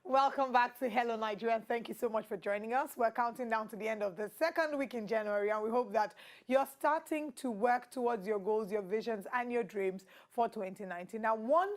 Welcome back to Hello Nigeria, and thank you so much for joining us. We're counting down to the end of the second week in January, and we hope that you're starting to work towards your goals, your visions, and your dreams for 2019. Now, one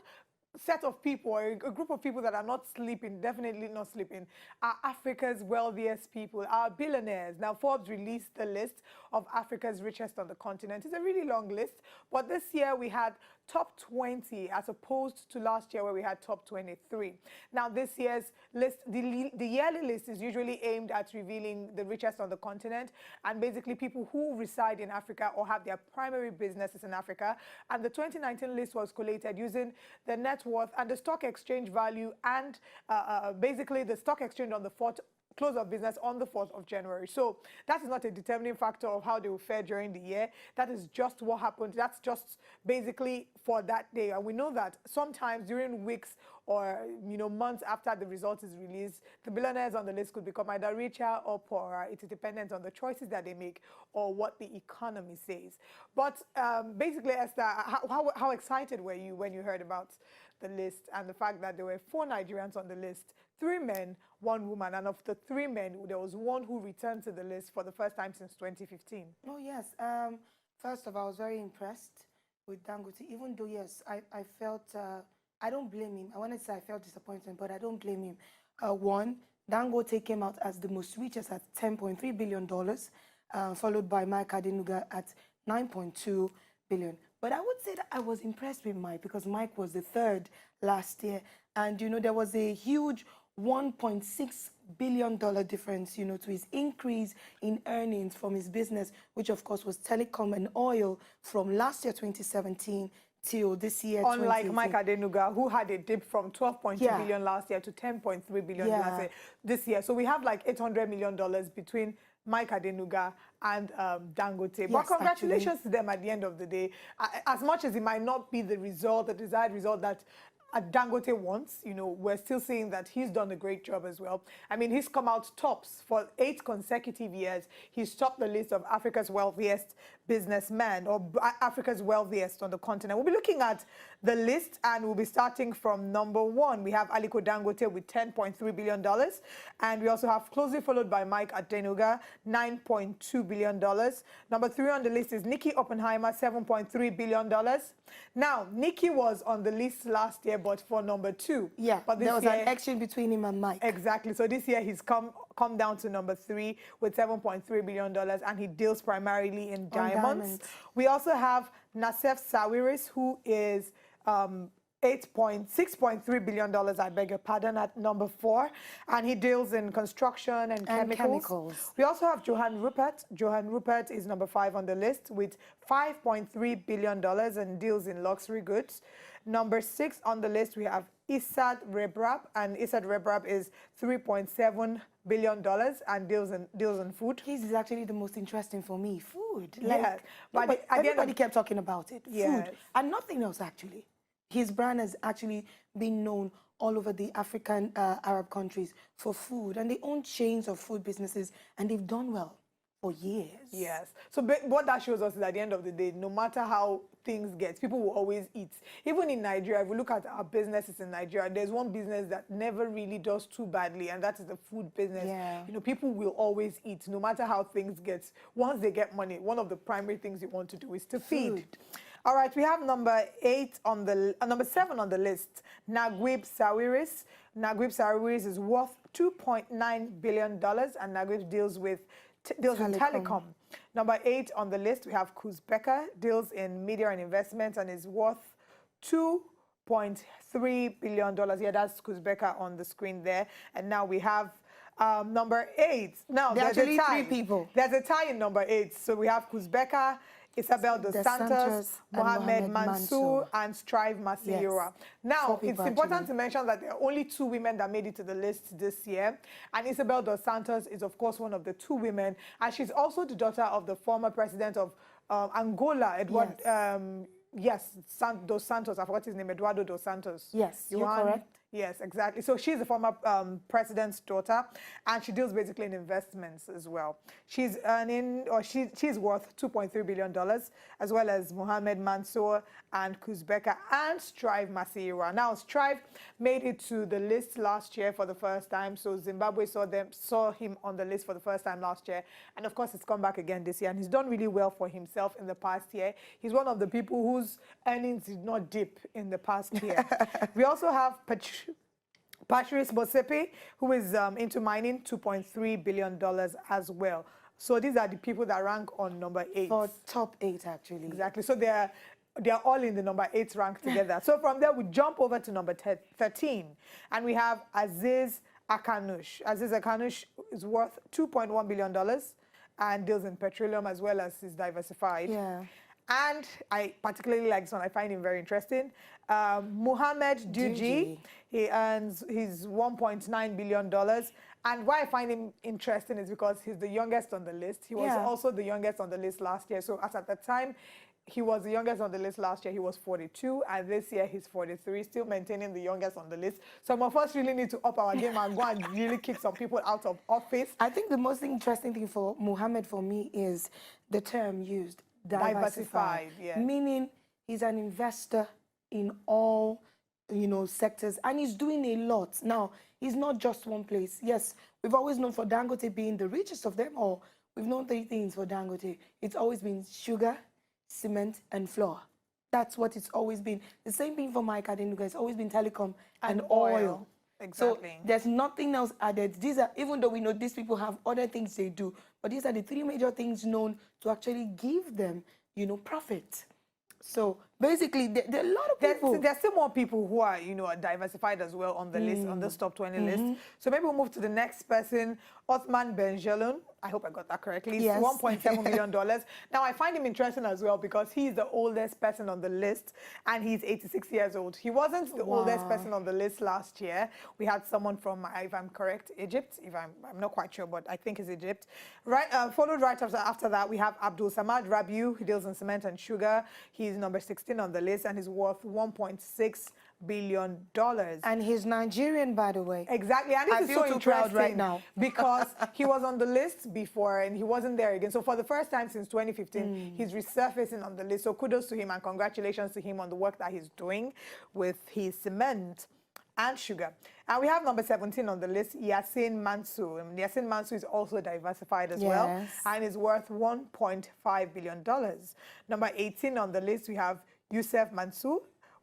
set of people, or a group of people that are not sleeping, definitely not sleeping, are Africa's wealthiest people, our billionaires. Now, Forbes released the list of Africa's richest on the continent. It's a really long list, but this year we had top 20 as opposed to last year where we had top 23. Now, this year's list, the yearly list is usually aimed at revealing the richest on the continent and basically people who reside in Africa or have their primary businesses in Africa. And the 2019 list was collated using the net worth and the stock exchange value and basically the stock exchange on the close of business on the 4th of January. So that is not a determining factor of how they will fare during the year. That is just what happened. That's just basically for that day. And we know that sometimes during weeks or months after the result is released, the billionaires on the list could become either richer or poorer. It is dependent on the choices that they make or what the economy says. But basically, Esther, how excited were you when you heard about the list and the fact that there were 4 Nigerians on the list, 3 men, 1 woman, and of the 3 men, there was 1 who returned to the list for the first time since 2015. Oh, yes. First of all, I was very impressed with Dangote, even though, yes, I felt, I don't blame him. I wanted to say I felt disappointed, but I don't blame him. One, Dangote came out as the most richest at $10.3 billion, followed by Mike Adenuga at $9.2 billion. But I would say that I was impressed with Mike because Mike was the 3rd last year. And, there was a huge $1.6 billion difference, to his increase in earnings from his business, which, of course, was telecom and oil from last year, 2017, till this year, Unlike Mike Adenuga, who had a dip from 12.2 billion last year to 10.3 billion this year. So we have like $800 million between Mike Adenuga and Dangote. Yes, but congratulations to them at the end of the day. As much as it might not be the result, the desired result that Dangote wants, we're still saying that he's done a great job as well. I mean, he's come out tops for 8 consecutive years. He's topped the list of Africa's wealthiest businessmen or Africa's wealthiest on the continent. We'll be looking at the list and we'll be starting from number 1. We have Aliko Dangote with $10.3 billion. And we also have closely followed by Mike Adenuga, $9.2 billion. Number 3 on the list is Nikki Oppenheimer, $7.3 billion. Now, Nikki was on the list last year, but for number 2. Yeah, but there was an exchange between him and Mike. Exactly. So this year he's come down to number 3 with $7.3 billion, and he deals primarily in diamonds. We also have Nassef Sawiris, who is $6.3 billion, I beg your pardon, at number 4, and he deals in construction and chemicals. We also have Johan Rupert. Johan Rupert is number 5 on the list with $5.3 billion and deals in luxury goods. Number 6 on the list, we have Issad Rebrab, and Issad Rebrab is $3.7 billion and deals in food. His is actually the most interesting for me, food. Yes, but everybody kept talking about it, yes. Food, and nothing else actually. His brand has actually been known all over the African Arab countries for food, and they own chains of food businesses, and they've done well for years. Yes. So what that shows us is at the end of the day, no matter how things get, people will always eat. Even in Nigeria, if we look at our businesses in Nigeria, there's one business that never really does too badly, and that is the food business. Yeah. People will always eat, no matter how things get. Once they get money, one of the primary things you want to do is to feed. All right, we have number 7 on the list, Naguib Sawiris. Naguib Sawiris is worth $2.9 billion, and Naguib deals in telecom. Number 8 on the list, we have Kuzbeka, deals in media and investments, and is worth $2.3 billion. Yeah, that's Kuzbeka on the screen there. And now we have number 8. Now, there's a tie. 3 people. There's a tie in number 8. So we have Kuzbeka, Isabel Dos Santos, Mohamed Mansour, and Strive Masiyura. Yes. Now, it's important to mention that there are only 2 women that made it to the list this year. And Isabel Dos Santos is, of course, one of the 2 women. And she's also the daughter of the former president of Angola, Eduardo Dos Santos. I forgot his name, Eduardo Dos Santos. Yes, you're correct. Yes, exactly. So she's the former president's daughter, and she deals basically in investments as well. She's earning, or she's worth $2.3 billion, as well as Mohamed Mansour and Kuzbeka and Strive Masira. Now, Strive made it to the list last year for the first time. So Zimbabwe saw him on the list for the first time last year, and of course, he's come back again this year, and he's done really well for himself in the past year. He's one of the people whose earnings did not dip in the past year. We also have Patrice Bosepe, who is into mining, $2.3 billion as well. So these are the people that rank on number 8. For top 8, actually. Exactly. So they're all in the number 8 rank together. So from there, we jump over to number 13. And we have Aziz Akanush. Aziz Akanush is worth $2.1 billion and deals in petroleum as well as is diversified. Yeah. And I particularly like this one. I find him very interesting. Muhammad Duji, he earns his $1.9 billion. And why I find him interesting is because he's the youngest on the list. He was also the youngest on the list last year. So as at the time he was the youngest on the list last year, he was 42. And this year he's 43, still maintaining the youngest on the list. Some of us really need to up our game and go and really kick some people out of office. I think the most interesting thing for Muhammad, for me, is the term used. Diversified, yeah. Meaning he's an investor in all, sectors, and he's doing a lot. Now, he's not just one place. Yes, we've always known for Dangote being the richest of them all. We've known 3 things for Dangote. It's always been sugar, cement, and flour. That's what it's always been. The same thing for Mike Adenuga. It's always been telecom and oil. Exactly. So there's nothing else added. These are, even though we know these people have other things they do, but these are the 3 major things known to actually give them, profit. So basically, there are a lot of people. There's still more people who are, are diversified as well on the list, on this top 20 list. So maybe we'll move to the next person, Othman Benjeloun. I hope I got that correctly. Yes. $1.7 million. Now, I find him interesting as well because he's the oldest person on the list, and he's 86 years old. He wasn't the oldest person on the list last year. We had someone from, if I'm correct, Egypt. I'm not quite sure, but I think it's Egypt. Right, followed right after that, we have Abdul Samad Rabiu. He deals in cement and sugar. He's number 16 on the list, and he's worth $1.6 billion. And he's Nigerian, by the way. Exactly. And this is so too proud right now because he was on the list before and he wasn't there again. So for the first time since 2015, he's resurfacing on the list. So kudos to him and congratulations to him on the work that he's doing with his cement and sugar. And we have number 17 on the list, Yasin Mansour. Yasin Mansour is also diversified as well and is worth $1.5 billion. Number 18 on the list, we have Yusuf Mansour,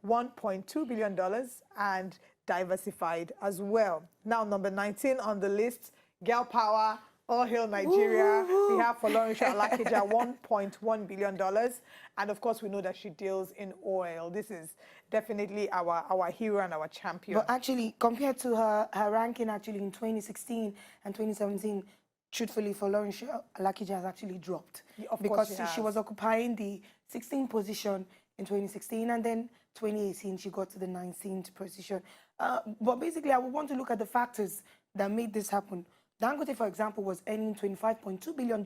$1.2 billion and diversified as well. Now, number 19 on the list, Girl Power, All Hail Nigeria. We have Folorunsho Alakija, $1.1 billion. And of course, we know that she deals in oil. This is definitely our hero and our champion. But actually, compared to her ranking actually in 2016 and 2017, truthfully, Folorunsho Alakija has actually dropped. Because she was occupying the 16th position in 2016, and then 2018 she got to the 19th position. But basically, I would want to look at the factors that made this happen. Dangote, for example, was earning $25.2 billion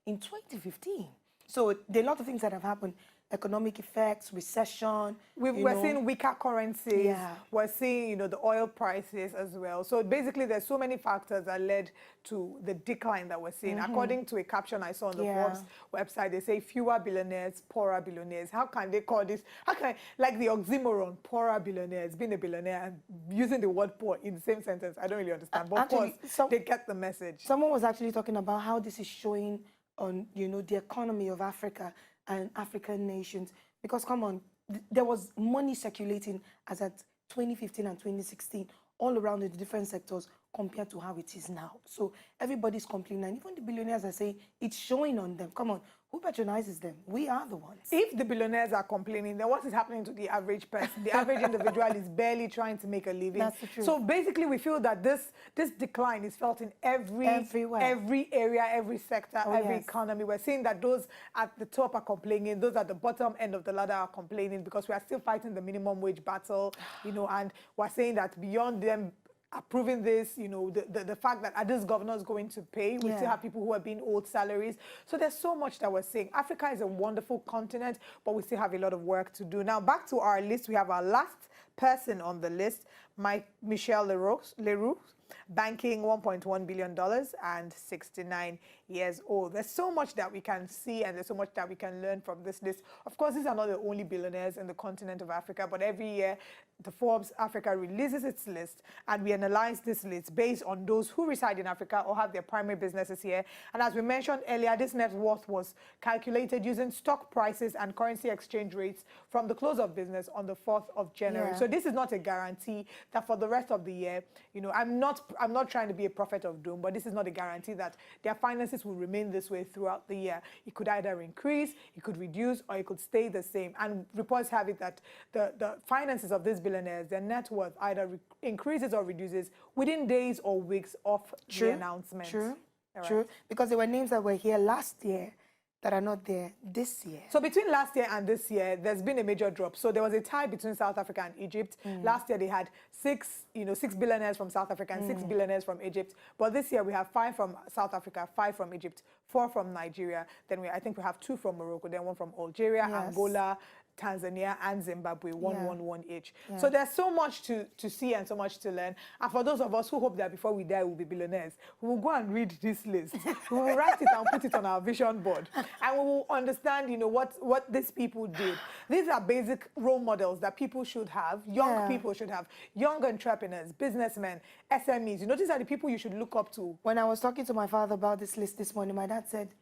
in 2015. So there are a lot of things that have happened. Economic effects, recession. We're seeing weaker currencies. We're seeing, the oil prices as well. So basically, there's so many factors that led to the decline that we're seeing. According to a caption I saw on the Forbes website, they say fewer billionaires, poorer billionaires. How can they call this? Like the oxymoron, poorer billionaires, being a billionaire and using the word poor in the same sentence? I don't really understand. But actually, of course, they get the message. Someone was actually talking about how this is showing on, the economy of Africa and African nations, because come on, there was money circulating as at 2015 and 2016 all around in the different sectors compared to how it is now. So everybody's complaining, and even the billionaires are saying it's showing on them. Come on, who patronizes them? We are the ones. If the billionaires are complaining, then what is happening to the average person? The average individual is barely trying to make a living. That's the truth. So basically, we feel that this decline is felt in everywhere, every area, every sector, every economy. We're seeing that those at the top are complaining, those at the bottom end of the ladder are complaining because we are still fighting the minimum wage battle, and we're saying that beyond them approving this, the fact that are these governors going to pay? We still have people who are being owed salaries. So there's so much that we're saying. Africa is a wonderful continent, but we still have a lot of work to do. Now, back to our list, we have our last person on the list, Michel Leroux, banking $1.1 billion and 69 years old. There's so much that we can see and there's so much that we can learn from this list. Of course, these are not the only billionaires in the continent of Africa, but every year the Forbes Africa releases its list and we analyze this list based on those who reside in Africa or have their primary businesses here. And as we mentioned earlier, this net worth was calculated using stock prices and currency exchange rates from the close of business on the 4th of January. Yeah. So this is not a guarantee that for the rest of the year, you know, I'm not trying to be a prophet of doom, but this is not a guarantee that their finances will remain this way throughout the year. It could either increase, it could reduce, or it could stay the same. And reports have it that the finances of these billionaires, their net worth either increases or reduces within days or weeks of the announcement. True. Right. True. Because there were names that were here last year that are not there this year. So between last year and this year, there's been a major drop. So there was a tie between South Africa and Egypt. Last year they had six billionaires from South Africa and 6 billionaires from Egypt. But this year we have 5 from South Africa, 5 from Egypt, 4 from Nigeria. Then I think we have 2 from Morocco, then 1 from Algeria, Angola, Tanzania and Zimbabwe, one each. Yeah. So there's so much to see and so much to learn. And for those of us who hope that before we die we'll be billionaires, we will go and read this list. We will write it and put it on our vision board. And we will understand, you know, what these people did. These are basic role models that people should have, young people should have, young entrepreneurs, businessmen, SMEs. You know, these are the people you should look up to. When I was talking to my father about this list this morning, my dad said,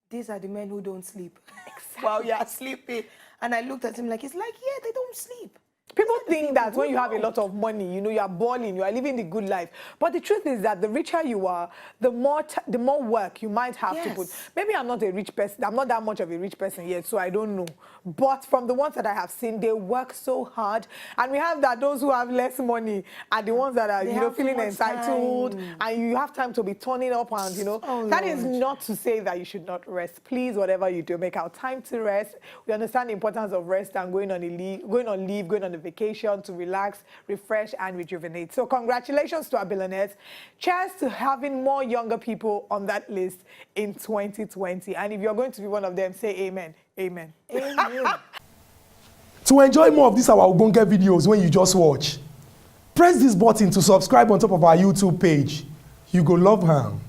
these are the men who don't sleep. Exactly. While you are sleeping. And I looked at him like, it's like, yeah, they don't sleep. People think that when you have a lot of money, you know, you are balling, you are living the good life. But the truth is that the richer you are, the more work you might have to put. Maybe I'm not a rich person. I'm not that much of a rich person yet, so I don't know. But from the ones that I have seen, they work so hard. And we have that those who have less money are the ones that are, you know, feeling entitled. And you have time to be turning up and, you know. That is not to say that you should not rest. Please, whatever you do, make our time to rest. We understand the importance of rest and going on leave, going on a vacation to relax, refresh, and rejuvenate. So congratulations to our billionaires. Cheers to having more younger people on that list in 2020. And if you're going to be one of them, say amen. Amen. Amen. To enjoy more of these our Ogbonge videos when you just watch, press this button to subscribe on top of our YouTube page. You go love am.